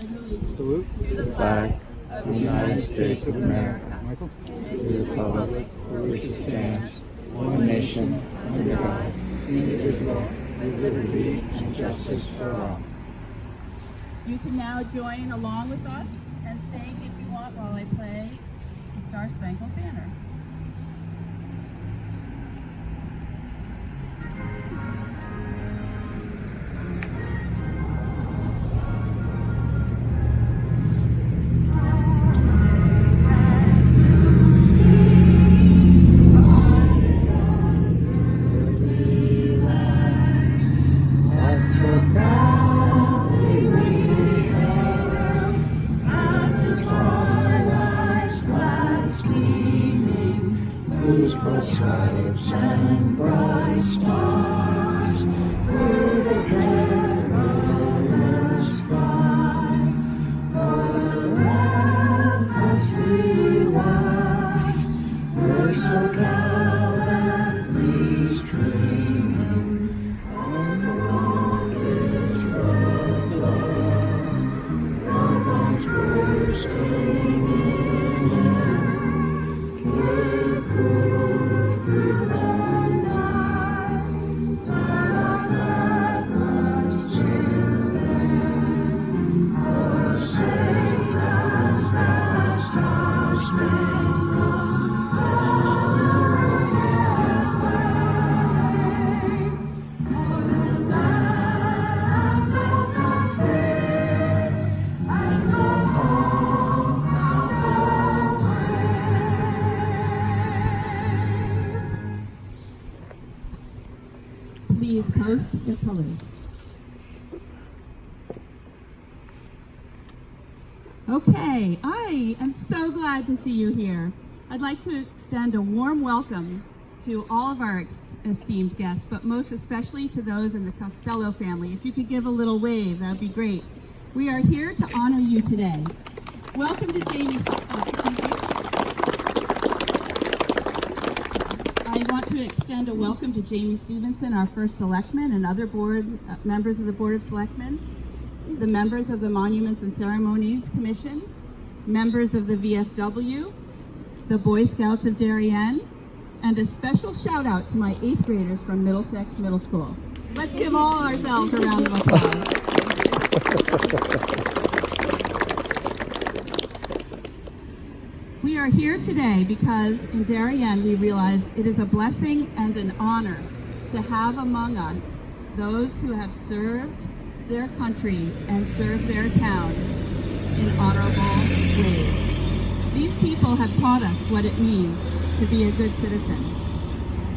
Salute to the flag of the United States of America, to the republic for which it stands, one nation, under God, indivisible, with liberty and justice for all. You can now join along with us and sing if you want while I play the Star Spangled Banner. Stripes and bright stars through the perilous fight, o'er the ramparts we watched, were so gallantly streaming on the rockets from below. Our guns were singing. Please post the colors. Okay, I am so glad to see you here. I'd like to extend a warm welcome to all of our esteemed guests, but most especially to those in the Costello family. If you could give a little wave, that would be great. We are here to honor you today. Welcome to Jamie's. I want to extend a welcome to Jamie Stevenson, our first selectman, and other board members of the Board of Selectmen, the members of the Monuments and Ceremonies Commission, members of the VFW, the Boy Scouts of Darien, and a special shout out to my 8th graders from Middlesex Middle School. Let's give all ourselves a round of applause. We are here today because in Darien we realize it is a blessing and an honor to have among us those who have served their country and served their town in honorable ways. These people have taught us what it means to be a good citizen.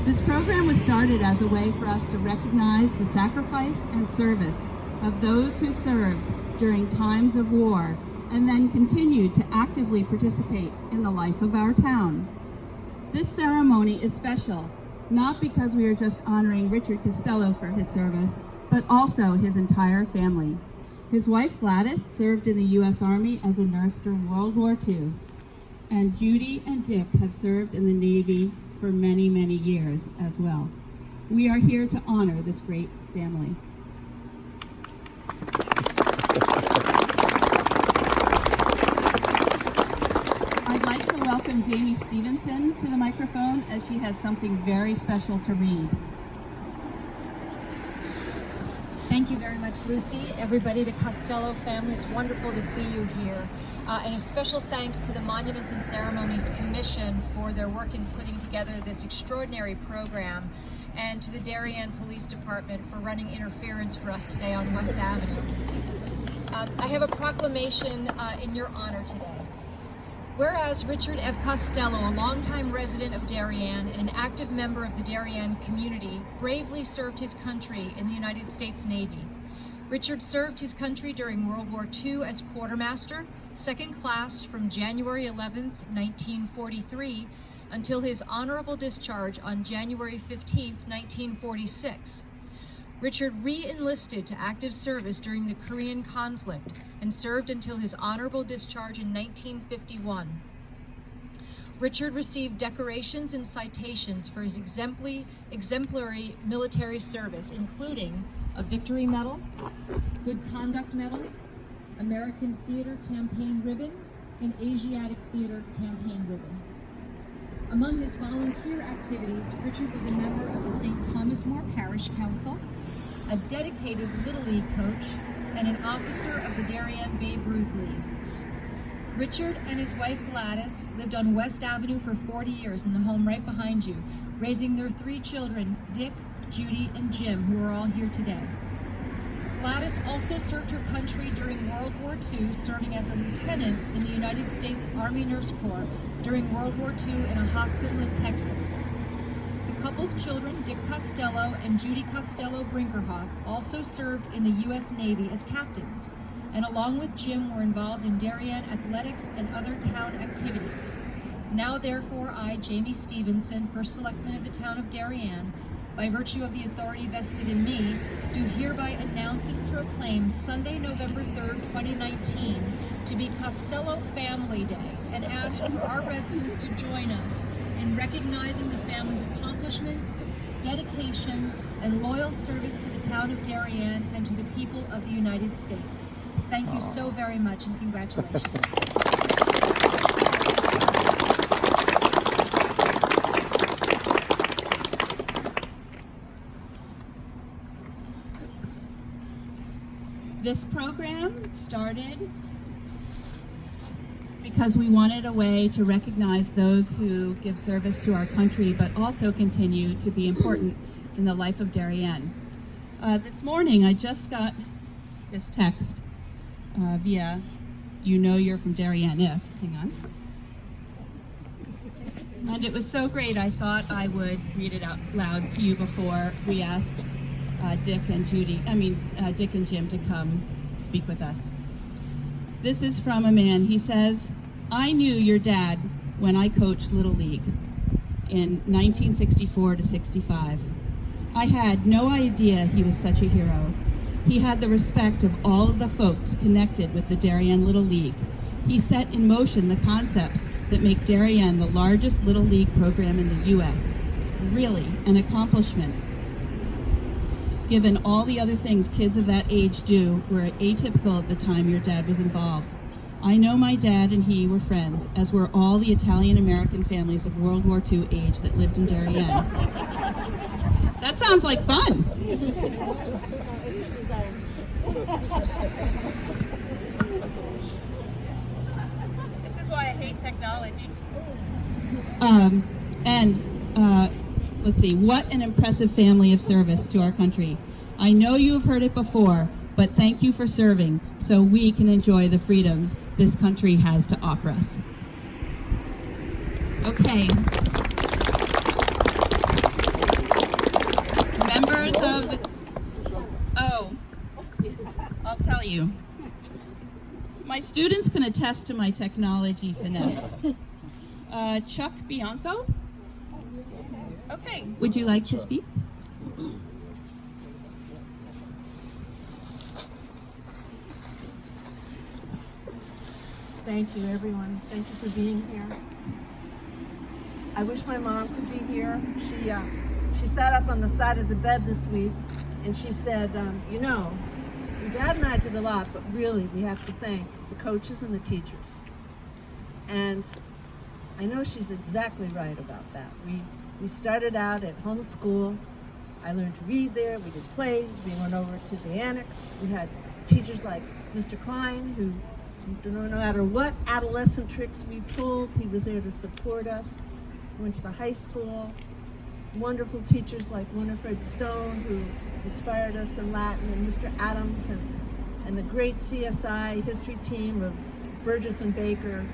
This program was started as a way for us to recognize the sacrifice and service of those who served during times of war and then continued to actively participate in the life of our town. This ceremony is special, not because we are just honoring Richard Costello for his service, but also his entire family. His wife Gladys served in the U.S. Army as a nurse during World War II, and Judy and Dick have served in the Navy for many, many years as well. We are here to honor this great family. I'd like to welcome Jamie Stevenson to the microphone as she has something very special to read. Thank you very much, Lucy. Everybody, the Costello family, it's wonderful to see you here. And a special thanks to the Monuments and Ceremonies Commission for their work in putting together this extraordinary program, and to the Darien Police Department for running interference for us today on West Avenue. I have a proclamation in your honor today. Whereas Richard F. Costello, a longtime resident of Darien and an active member of the Darien community, bravely served his country in the United States Navy. Richard served his country during World War II as quartermaster, second class from January 11, 1943, until his honorable discharge on January 15, 1946. Richard re-enlisted to active service during the Korean conflict and served until his honorable discharge in 1951. Richard received decorations and citations for his exemplary military service, including a Victory Medal, Good Conduct Medal, American Theater Campaign Ribbon, and Asiatic Theater Campaign Ribbon. Among his volunteer activities, Richard was a member of the St. Thomas More Parish Council, a dedicated Little League coach, and an officer of the Darien Babe Ruth League. Richard and his wife Gladys lived on West Avenue for 40 years in the home right behind you, raising their 3 children, Dick, Judy, and Jim, who are all here today. Gladys also served her country during World War II, serving as a lieutenant in the United States Army Nurse Corps during World War II in a hospital in Texas. The couple's children, Dick Costello and Judy Costello Brinkerhoff, also served in the U.S. Navy as captains, and along with Jim were involved in Darien athletics and other town activities. Now therefore I, Jamie Stevenson, First Selectman of the town of Darien, by virtue of the authority vested in me, do hereby announce and proclaim Sunday, November 3rd, 2019, to be Costello Family Day, and ask for our residents to join us in recognizing the family's accomplishments, dedication, and loyal service to the town of Darien and to the people of the United States. Thank you so very much, and congratulations. This program started because we wanted a way to recognize those who give service to our country, but also continue to be important in the life of Darien. This morning, I just got this text via "You know you're from Darien if," hang on. And it was so great, I thought I would read it out loud to you before we ask Dick and Jim to come speak with us. This is from a man. He says, "I knew your dad when I coached Little League in 1964 to 65. I had no idea he was such a hero. He had the respect of all of the folks connected with the Darien Little League. He set in motion the concepts that make Darien the largest Little League program in the U.S. Really an accomplishment, given all the other things kids of that age do were atypical at the time your dad was involved. I know my dad and he were friends, as were all the Italian-American families of World War II age that lived in Darien." That sounds like fun. This is why I hate technology. Let's see, what an impressive family of service to our country. I know you have heard it before, but thank you for serving so we can enjoy the freedoms this country has to offer us. Okay. Members of the... Oh, I'll tell you. My students can attest to my technology finesse. Chuck Bianco? Okay, would you like to speak? Thank you, everyone. Thank you for being here. I wish my mom could be here. She sat up on the side of the bed this week and she said, you know, your dad and I did a lot, but really we have to thank the coaches and the teachers. And I know she's exactly right about that. We started out at home school. I learned to read there. We did plays. We went over to the annex. We had teachers like Mr. Klein, who, no matter what adolescent tricks we pulled, he was there to support us. We went to the high school. Wonderful teachers like Winifred Stone, who inspired us in Latin, and Mr. Adams, and the great CSI history team of Burgess and Baker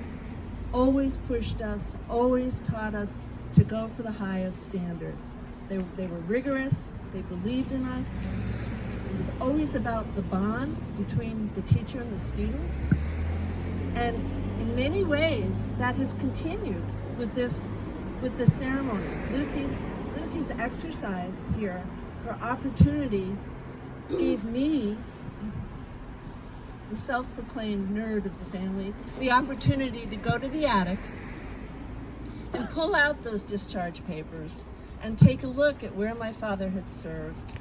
always pushed us, always taught us to go for the highest standard. They were rigorous, they believed in us. It was always about the bond between the teacher and the student. And in many ways, that has continued with this ceremony. Lucy's exercise here, her opportunity, gave me, the self-proclaimed nerd of the family, the opportunity to go to the attic and pull out those discharge papers and take a look at where my father had served.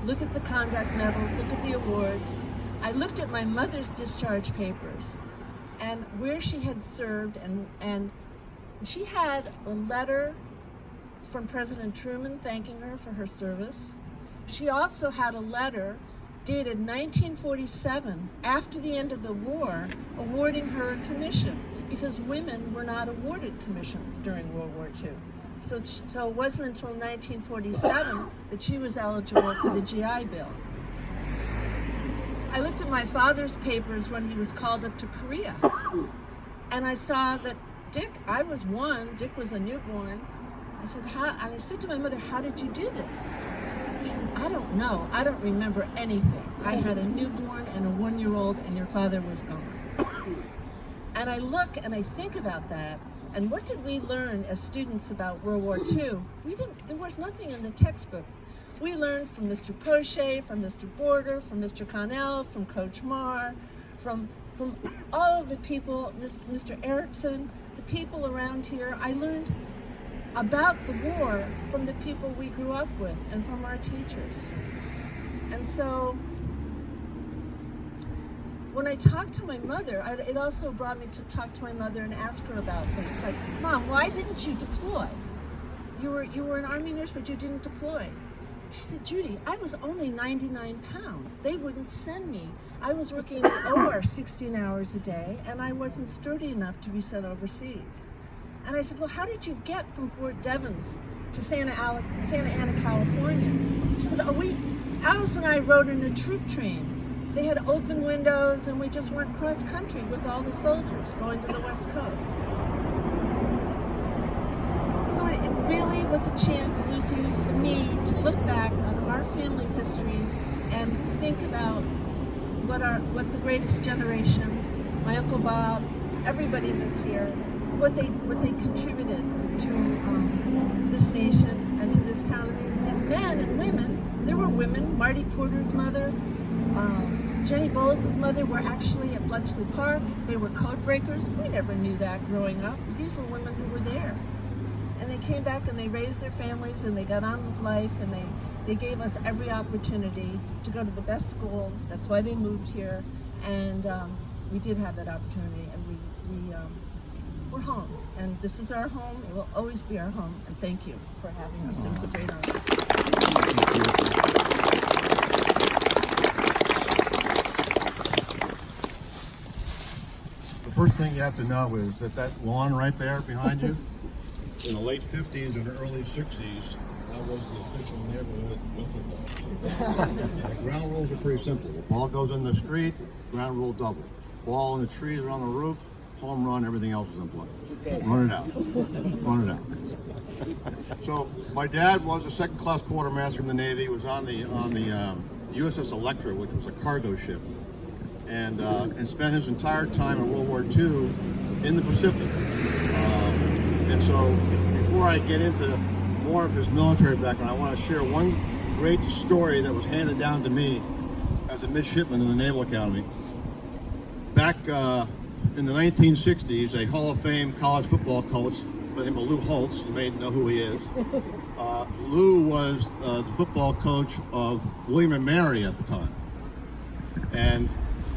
Look at the conduct medals, look at the awards, I looked at my mother's discharge papers and where she had served, and she had a letter from President Truman thanking her for her service. She also had a letter dated 1947, after the end of the war, awarding her a commission, because women were not awarded commissions during World War II. So it wasn't until 1947 that she was eligible for the GI Bill. I looked at my father's papers when he was called up to Korea, and I saw that Dick was a newborn. I said, and I said to my mother, how did you do this? She said, I don't know. I don't remember anything. I had a newborn and a 1-year-old, and your father was gone. And I look and I think about that, and what did we learn as students about World War II? There was nothing in the textbook. We learned from Mr. Poche, from Mr. Border, from Mr. Connell, from Coach Marr, from all of the people, Mr. Erickson, the people around here. I learned about the war from the people we grew up with and from our teachers. And so when I talked to my mother, it also brought me to talk to my mother and ask her about things like, Mom, why didn't you deploy? You were an Army nurse, but you didn't deploy. She said, Judy, I was only 99 pounds. They wouldn't send me. I was working in the OR 16 hours a day, and I wasn't sturdy enough to be sent overseas. And I said, well, how did you get from Fort Devens to Santa Ana, California? She said, Alice and I rode in a troop train. They had open windows, and we just went cross country with all the soldiers going to the West Coast. So it really was a chance, Lucy, for me to look back on our family history and think about what the greatest generation, my Uncle Bob, everybody that's here, what they contributed to this nation and to this town. And these men and women, there were women. Marty Porter's mother, Jenny Bowles' mother were actually at Bletchley Park. They were code breakers. We never knew that growing up. But these were women who were there. And they came back and they raised their families and they got on with life, and they gave us every opportunity to go to the best schools. That's why they moved here. And we did have that opportunity, and we're home. And this is our home. It will always be our home. And thank you for having us. It was a great honor. The first thing you have to know is that lawn right there behind you, in the late 50s and early 60s, that was the official neighborhood football. The ground rules are pretty simple. The ball goes in the street, ground rule double. Ball in the trees or on the roof, home run, everything else is in play. Run it out. Run it out. So my dad was a second-class quartermaster in the Navy. He was on the USS Electra, which was a cargo ship, and spent his entire time in World War II in the Pacific. And so before I get into more of his military background, I want to share one great story that was handed down to me as a midshipman in the Naval Academy. Back in the 1960s, a Hall of Fame college football coach by the name of Lou Holtz, you may know who he is. Lou was the football coach of William & Mary at the time. And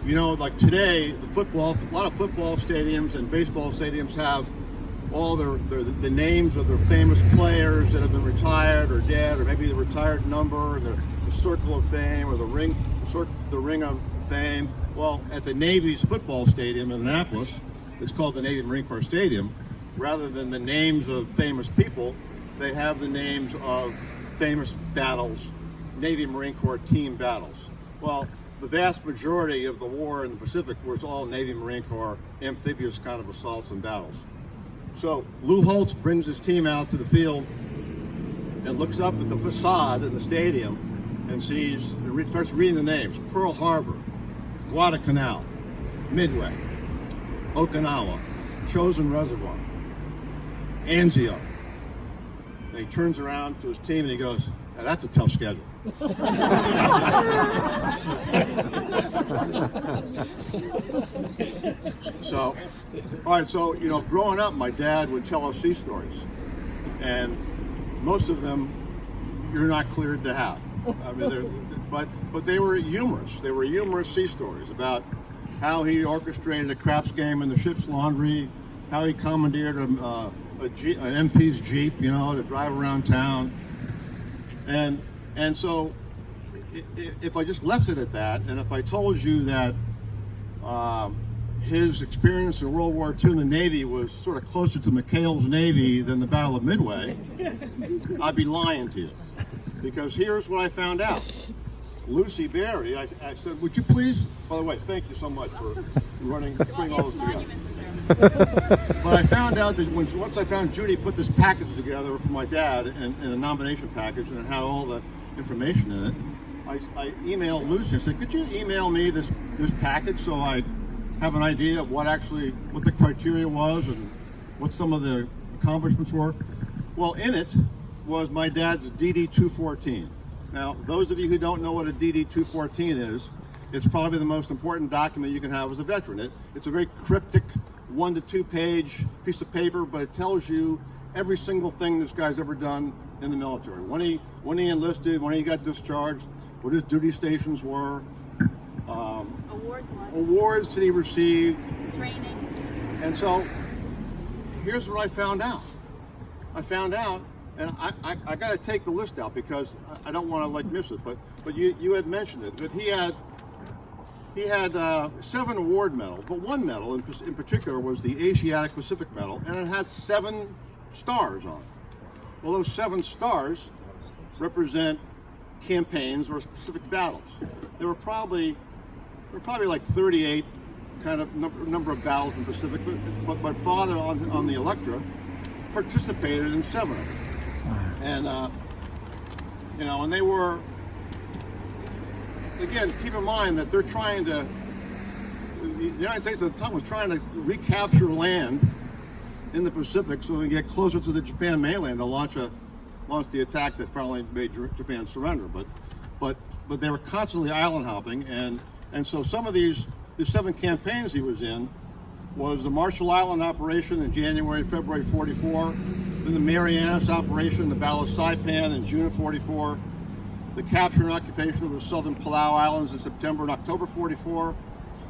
you know, like today, a lot of football stadiums and baseball stadiums have all the names of their famous players that have been retired or dead, or maybe the retired number, and the Circle of Fame, or the Ring of Fame. Well, at the Navy's football stadium in Annapolis, it's called the Navy Marine Corps Stadium. Rather than the names of famous people, they have the names of famous battles, Navy Marine Corps team battles. Well, the vast majority of the war in the Pacific was all Navy Marine Corps amphibious kind of assaults and battles. So Lou Holtz brings his team out to the field and looks up at the facade in the stadium and starts reading the names: Pearl Harbor, Guadalcanal, Midway, Okinawa, Chosin Reservoir, Anzio. And he turns around to his team and he goes, "Now that's a tough schedule." So, all right, so, you know, growing up, my dad would tell us sea stories, and most of them you're not cleared to have. I mean, but they were humorous. They were humorous sea stories about how he orchestrated a craps game in the ship's laundry, how he commandeered an MP's Jeep, you know, to drive around town. And so if I just left it at that, and if I told you that his experience in World War II in the Navy was sort of closer to McHale's Navy than the Battle of Midway, I'd be lying to you. Because here's what I found out. Lucy Berry, I said, would you please, by the way, thank you so much for putting all this together. But I found out that once I found Judy put this package together for my dad in a nomination package, and it had all the information in it, I emailed Lucy and said, could you email me this package so I have an idea of what the criteria was and what some of the accomplishments were? Well, in it was my dad's DD-214. Now, those of you who don't know what a DD-214 is, it's probably the most important document you can have as a veteran. It's a very cryptic 1 to 2 page piece of paper, but it tells you every single thing this guy's ever done in the military. When he enlisted, when he got discharged, what his duty stations were, awards that he received, Training. and so here's what I found out. And I got to take the list out because I don't want to miss it. But you had mentioned it. But he had 7 award medals, but one medal in particular was the Asiatic Pacific Medal, and it had 7 stars on it. Well, those 7 stars represent campaigns or specific battles. There were probably like 38 kind of number of battles in the Pacific, but my father on the Electra participated in 7 of them. And and they were, again, keep in mind that they're trying to, the United States at the time was trying to recapture land in the Pacific so they can get closer to the Japan mainland to launch the attack that finally made Japan surrender. But they were constantly island hopping, and so some of the 7 campaigns he was in was the Marshall Island operation in January and February 44, then the Marianas operation, the Battle of Saipan in June of 44, the capture and occupation of the southern Palau Islands in September and October 44,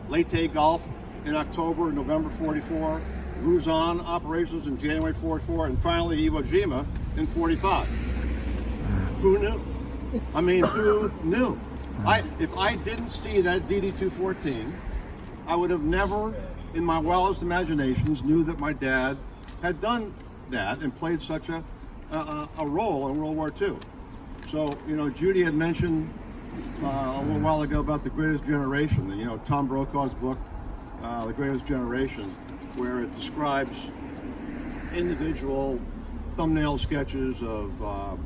Leyte Gulf in October and November 44, Luzon operations in January 44, and finally Iwo Jima in 45. Who knew? I mean, who knew? If I didn't see that DD-214, I would have never, in my wildest imaginations, knew that my dad had done that and played such a role in World War II. So, Judy had mentioned a little while ago about The Greatest Generation, Tom Brokaw's book, The Greatest Generation, where it describes individual thumbnail sketches of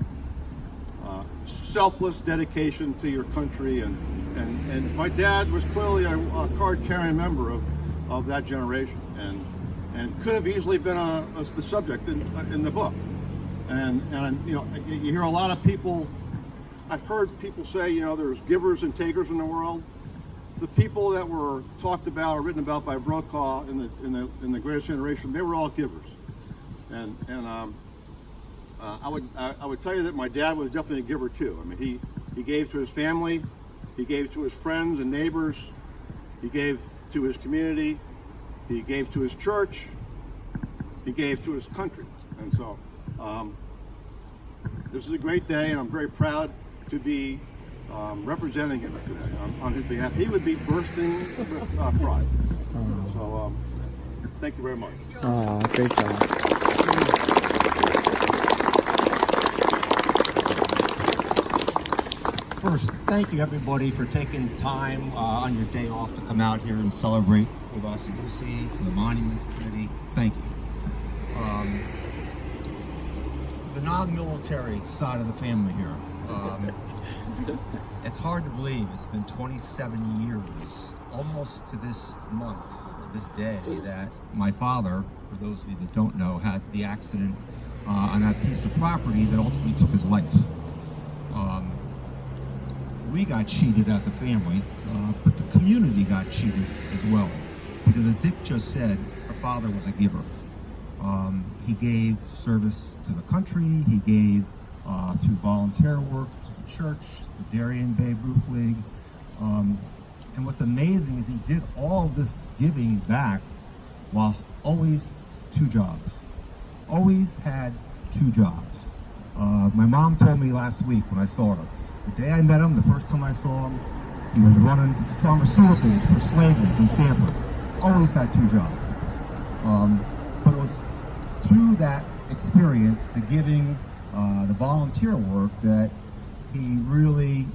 selfless dedication to your country, and my dad was clearly a card-carrying member of that generation, and could have easily been the subject in the book. And you hear a lot of people. I've heard people say, there's givers and takers in the world. The people that were talked about or written about by Brokaw in the Greatest Generation, they were all givers. And I would tell you that my dad was definitely a giver too. I mean, he gave to his family, he gave to his friends and neighbors, he gave to his community, he gave to his church, he gave to his country. And so this is a great day, and I'm very proud to be representing him today on his behalf. He would be bursting with pride. So thank you very much. Oh, great job. First, thank you everybody for taking time on your day off to come out here and celebrate with us. Lucy, to the Monument Committee, thank you. The non-military side of the family here. It's hard to believe it's been 27 years, almost to this month, to this day, that my father, for those of you that don't know, had the accident on that piece of property that ultimately took his life. We got cheated as a family, but the community got cheated as well. Because as Dick just said, our father was a giver. He gave service to the country, he gave through volunteer work, church, the Darien Bay Roof League. And what's amazing is he did all of this giving back while always 2 jobs. Always had 2 jobs. My mom told me last week when I saw her, the day I met him, the first time I saw him, he was running pharmaceuticals for Slagans in Stanford. Always had 2 jobs. But it was through that experience, the giving, the volunteer work, that he really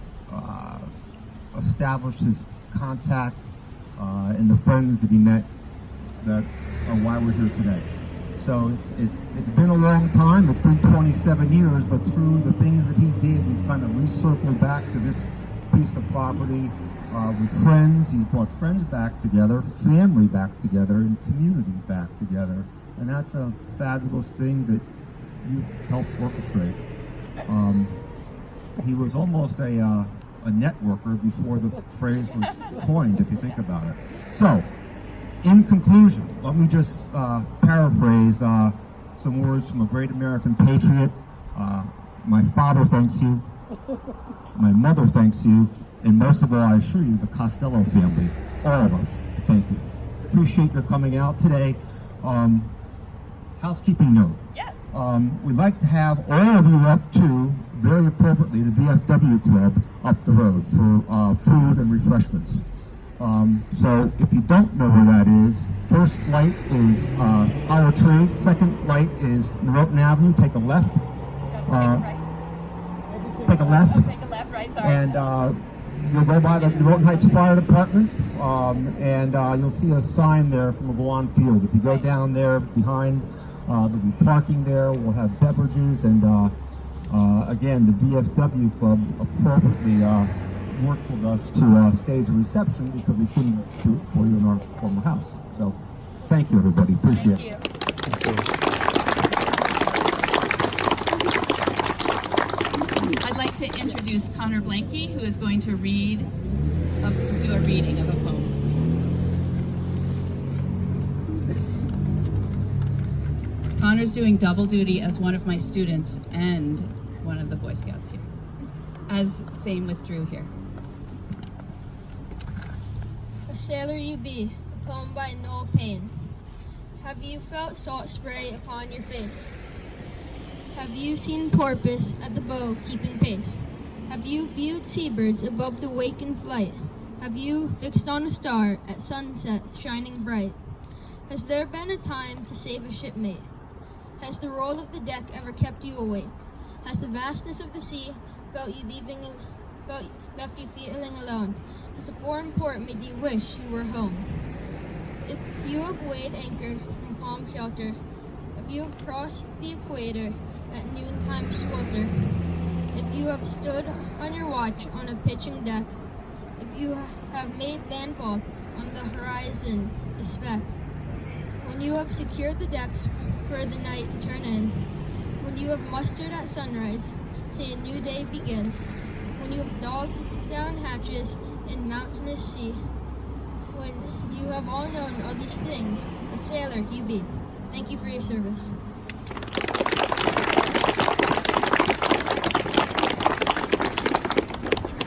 established his contacts and the friends that he met that are why we're here today. So it's been a long time. It's been 27 years, but through the things that he did, we've kind of recircled back to this piece of property with friends. He's brought friends back together, family back together, and community back together. And that's a fabulous thing that you helped orchestrate. He was almost a networker before the phrase was coined, if you think about it. So, in conclusion, let me just paraphrase some words from a great American patriot. My father thanks you, my mother thanks you, and most of all, I assure you, the Costello family, all of us, thank you. Appreciate your coming out today. Housekeeping note. Yes. We'd like to have all of you up to, very appropriately, the VFW Club up the road for food and refreshments. So if you don't know where that is, first light is Higher Trade, second light is Norotan Avenue, take a left. Take a left. Take a left, right, sorry. And you'll go by the Norotan Heights Fire Department, and you'll see a sign there from McGowan Field. If you go down there behind, there'll be parking there, we'll have beverages, and again, the VFW Club appropriately worked with us to stage a reception because we couldn't do it for you in our former house. So, thank you, everybody. Appreciate it. I'd like to introduce Connor Blanky, who is going to do a reading of a poem. Connor's doing double duty as one of my students and one of the Boy Scouts here. Same with Drew here. A Sailor You Be, a poem by Noel Payne. Have you felt salt spray upon your face? Have you seen porpoise at the bow keeping pace? Have you viewed seabirds above the wake in flight? Have you fixed on a star at sunset shining bright? Has there been a time to save a shipmate? Has the roll of the deck ever kept you awake? Has the vastness of the sea left you feeling alone? Has a foreign port made you wish you were home? If you have weighed anchor from calm shelter, if you have crossed the equator at noontime swelter, if you have stood on your watch on a pitching deck, if you have made landfall on the horizon a speck, when you have secured the decks for the night to turn in, when you have mustered at sunrise, say a new day begin, when you have dogged down hatches in mountainous sea, when you have all known all these things, a sailor you be. Thank you for your service.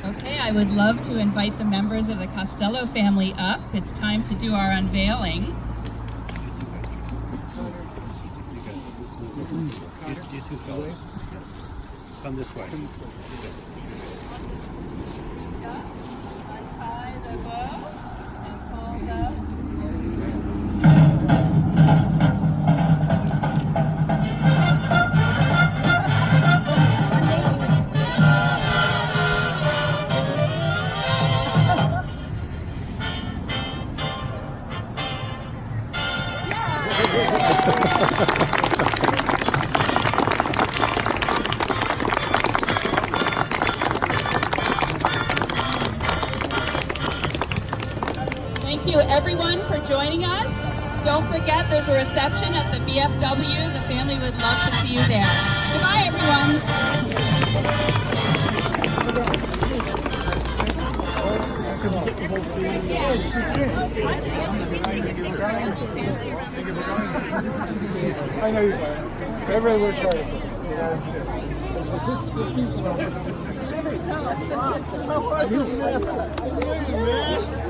Okay, I would love to invite the members of the Costello family up. It's time to do our unveiling. You two fellas. Come this way. Untie the bow and fold up. Thank you everyone for joining us. Don't forget there's a reception at the VFW. The family would love to see you there. Goodbye everyone. I know you're fine. Everybody works hard. That's good. This means How are you, man? I knew you, man.